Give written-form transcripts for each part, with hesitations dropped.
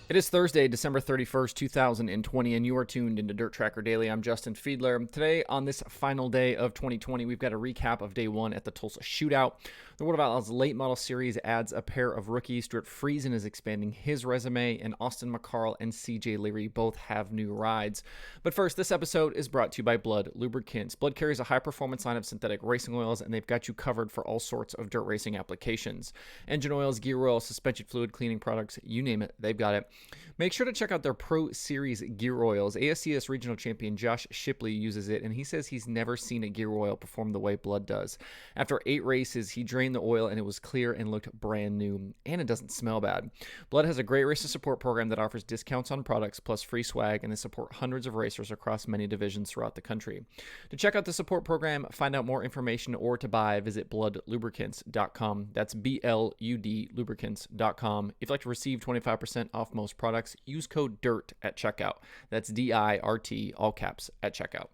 It is Thursday, December 31st, 2020, and you are tuned into DIRTRACKR Daily. I'm Justin Fiedler. Today, on this final day of 2020, we've got a recap of day one at the Tulsa Shootout. The World of Outlaws late model series adds a pair of rookies. Stewart Friesen is expanding his resume, and McCarl and CJ Leary both have new rides. But first, this episode is brought to you by Blood Lubricants. Blood carries a high-performance line of synthetic racing oils, and they've got you covered for all sorts of dirt racing applications. Engine oils, gear oil, suspension fluid, cleaning products, you name it, they've got it. Make sure to check out their Pro Series gear oils. ASCS regional champion Josh Shipley uses it, and he says he's never seen a gear oil perform the way Blood does. After 8 races, he drained the oil, and it was clear and looked brand new, and it doesn't smell bad. Blood has a great racer support program that offers discounts on products plus free swag, and they support hundreds of racers across many divisions throughout the country. To check out the support program, find out more information, or to buy, visit bloodlubricants.com. That's BLUD lubricants.com. If you'd like to receive 25% off most products, use code DIRT at checkout. That's DIRT, all caps, at checkout.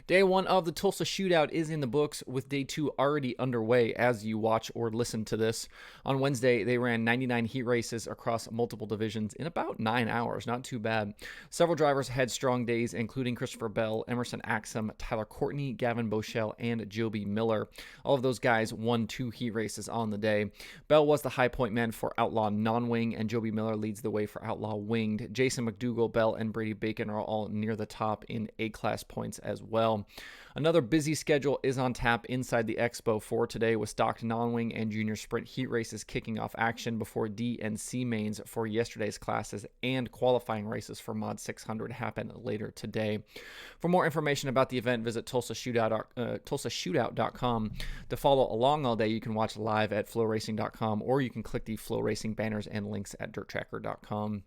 Day one of the Tulsa Shootout is in the books, with day two already underway as you watch or listen to this. On Wednesday, they ran 99 heat races across multiple divisions in about 9 hours. Not too bad. Several drivers had strong days, including Christopher Bell, Emerson Axum, Tyler Courtney, Gavin Boschel, and Joby Miller. All of those guys won 2 heat races on the day. Bell was the high point man for Outlaw non-wing, and Joby Miller leads the way for Outlaw winged. Jason McDougall, Bell, and Brady Bacon are all near the top in A-class points as well. Another busy schedule is on tap inside the Expo for today, with stock non-wing and junior sprint heat races kicking off action before D and C mains for yesterday's classes, and qualifying races for Mod 600 happen later today. For more information about the event, visit tulsashootout.com. To follow along all day, you can watch live at flowracing.com, or you can click the Flow Racing banners and links at dirttracker.com.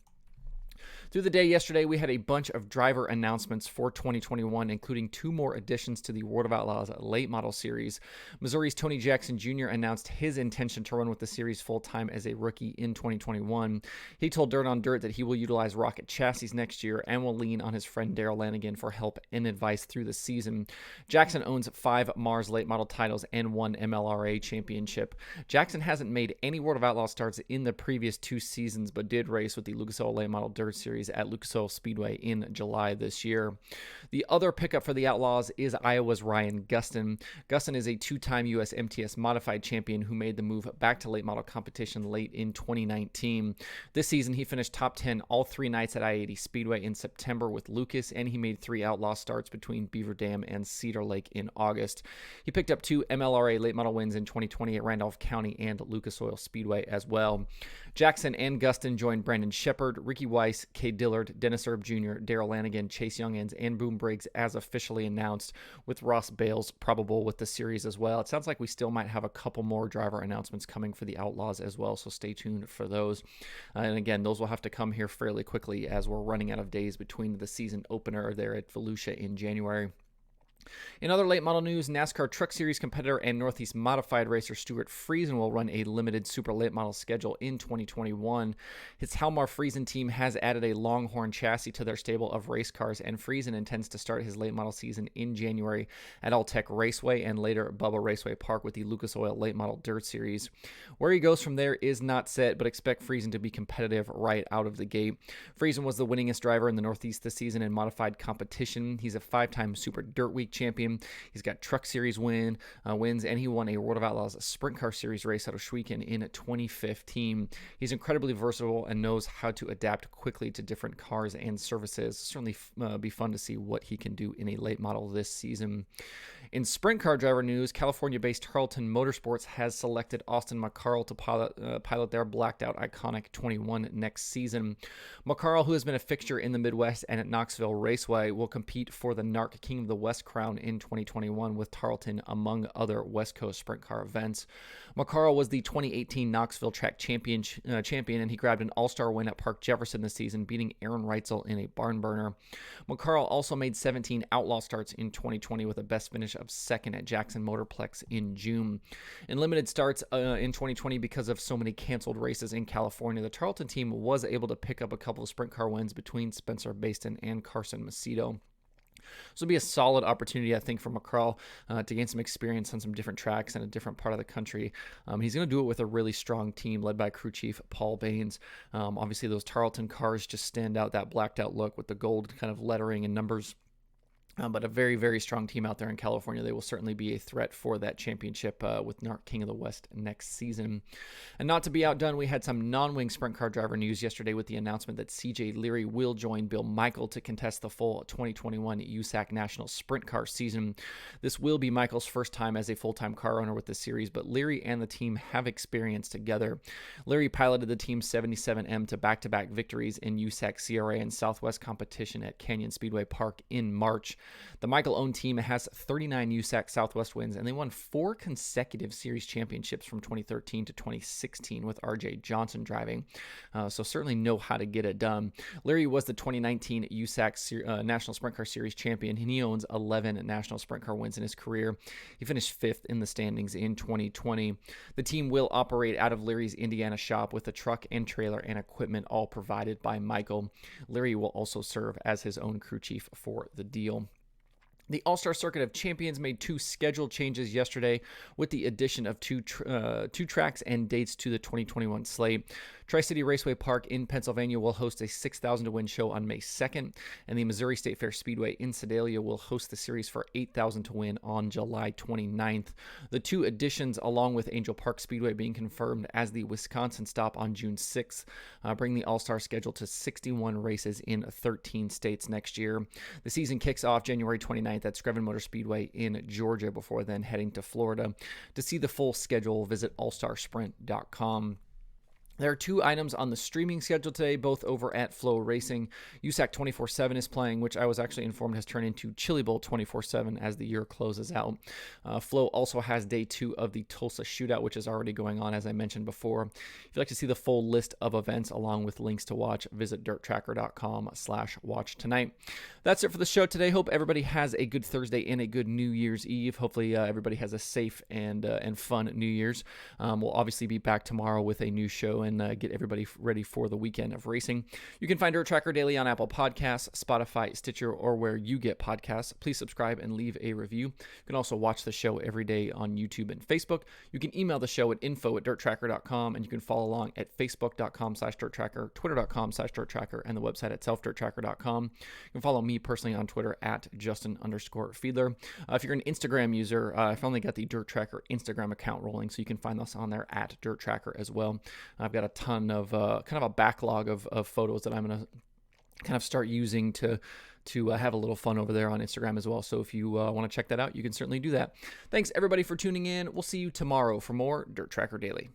Through the day yesterday, we had a bunch of driver announcements for 2021, including 2 more additions to the World of Outlaws late model series. Missouri's Tony Jackson Jr. announced his intention to run with the series full-time as a rookie in 2021. He told Dirt on Dirt that he will utilize Rocket chassis next year and will lean on his friend Darrell Lanigan for help and advice through the season. Jackson owns 5 Mars late model titles and 1 MLRA championship. Jackson hasn't made any World of Outlaws starts in the previous 2 seasons, but did race with the Lucas Oil Late Model Dirt Series at Lucas Oil Speedway in July this year. The other pickup for the Outlaws is Iowa's Ryan Gustin. Gustin is a 2-time U.S. MTS modified champion who made the move back to late model competition late in 2019. This season, he finished top 10 all 3 nights at I-80 Speedway in September with Lucas, and he made 3 Outlaw starts between Beaver Dam and Cedar Lake in August. He picked up 2 MLRA late model wins in 2020 at Randolph County and Lucas Oil Speedway as well. Jackson and Gustin joined Brandon Shepard, Ricky Weiss, Cade Dillard, Dennis Erb Jr., Darrell Lanigan, Chase Youngins, and Boom Briggs as officially announced, with Ross Bales probable with the series as well. It sounds like we still might have a couple more driver announcements coming for the Outlaws as well, so stay tuned for those. And again, those will have to come here fairly quickly as we're running out of days between the season opener there at Volusia in January. In other late model news, NASCAR Truck Series competitor and Northeast Modified racer Stewart Friesen will run a limited super late model schedule in 2021. His Halmar Friesen team has added a Longhorn chassis to their stable of race cars, and Friesen intends to start his late model season in January at Alltech Raceway and later Bubba Raceway Park with the Lucas Oil Late Model Dirt Series. Where he goes from there is not set, but expect Friesen to be competitive right out of the gate. Friesen was the winningest driver in the Northeast this season in modified competition. He's a 5-time Super Dirt Week champion. He's got Truck Series wins, and he won a World of Outlaws Sprint Car Series race out of Schweiken in 2015. He's incredibly versatile and knows how to adapt quickly to different cars and surfaces. Certainly be fun to see what he can do in a late model this season. In sprint car driver news, California-based Tarleton Motorsports has selected Austin McCarl to pilot their blacked-out iconic 21 next season. McCarl, who has been a fixture in the Midwest and at Knoxville Raceway, will compete for the NARC King of the West crown in 2021 with Tarleton, among other West Coast sprint car events. McCarl was the 2018 Knoxville track champion, and he grabbed an all-star win at Park Jefferson this season, beating Aaron Reitzel in a barn burner. McCarl also made 17 outlaw starts in 2020 with a best finish of second at Jackson Motorplex in June. In limited starts in 2020 because of so many canceled races in California, the Tarleton team was able to pick up a couple of sprint car wins between Spencer Baston and Carson Macedo. So it'll be a solid opportunity, I think, for McCarl to gain some experience on some different tracks in a different part of the country. He's going to do it with a really strong team led by crew chief Paul Baines. Obviously, those Tarleton cars just stand out, that blacked out look with the gold kind of lettering and numbers. But a very, very strong team out there in California. They will certainly be a threat for that championship with NARC King of the West next season. And not to be outdone, we had some non-wing sprint car driver news yesterday with the announcement that CJ Leary will join Bill Michael to contest the full 2021 USAC National Sprint Car season. This will be Michael's first time as a full-time car owner with the series, but Leary and the team have experience together. Leary piloted the team's 77M to back-to-back victories in USAC CRA and Southwest competition at Canyon Speedway Park in March. The Michael-owned team has 39 USAC Southwest wins, and they won 4 consecutive series championships from 2013 to 2016 with RJ Johnson driving, so certainly know how to get it done. Leary was the 2019 USAC National Sprint Car Series champion, and he owns 11 National Sprint Car wins in his career. He finished 5th in the standings in 2020. The team will operate out of Leary's Indiana shop with the truck and trailer and equipment all provided by Michael. Leary will also serve as his own crew chief for the deal. The All-Star Circuit of Champions made 2 schedule changes yesterday with the addition of two tracks and dates to the 2021 slate. Tri-City Raceway Park in Pennsylvania will host a 6,000 to win show on May 2nd, and the Missouri State Fair Speedway in Sedalia will host the series for 8,000 to win on July 29th. The 2 additions, along with Angel Park Speedway being confirmed as the Wisconsin stop on June 6th, bring the All-Star schedule to 61 races in 13 states next year. The season kicks off January 29th at Screven Motor Speedway in Georgia before then heading to Florida. To see the full schedule, visit allstarsprint.com. There are 2 items on the streaming schedule today, both over at Flow Racing. USAC 24/7 is playing, which I was actually informed has turned into Chili Bowl 24/7 as the year closes out. Flow also has day 2 of the Tulsa Shootout, which is already going on, as I mentioned before. If you'd like to see the full list of events along with links to watch, visit DIRTRACKR.com/watch tonight. That's it for the show today. Hope everybody has a good Thursday and a good New Year's Eve. Hopefully everybody has a safe and fun New Year's. We'll obviously be back tomorrow with a new show and get everybody ready for the weekend of racing. You can find DIRTRACKR Daily on Apple Podcasts, Spotify, Stitcher, or where you get podcasts. Please subscribe and leave a review. You can also watch the show every day on YouTube and Facebook. You can email the show at info@dirtracker.com, and you can follow along at facebook.com/dirttracker, twitter.com/dirttracker, and the website at selfdirttracker.com. You can follow me personally on Twitter at Justin_Fiedler. If you're an Instagram user, I've only got the DIRTRACKR Instagram account rolling, so you can find us on there at DIRTRACKR as well. I've got a ton of kind of a backlog of photos that I'm going to kind of start using to have a little fun over there on Instagram as well. So if you want to check that out, you can certainly do that. Thanks everybody for tuning in. We'll see you tomorrow for more DIRTRACKR Daily.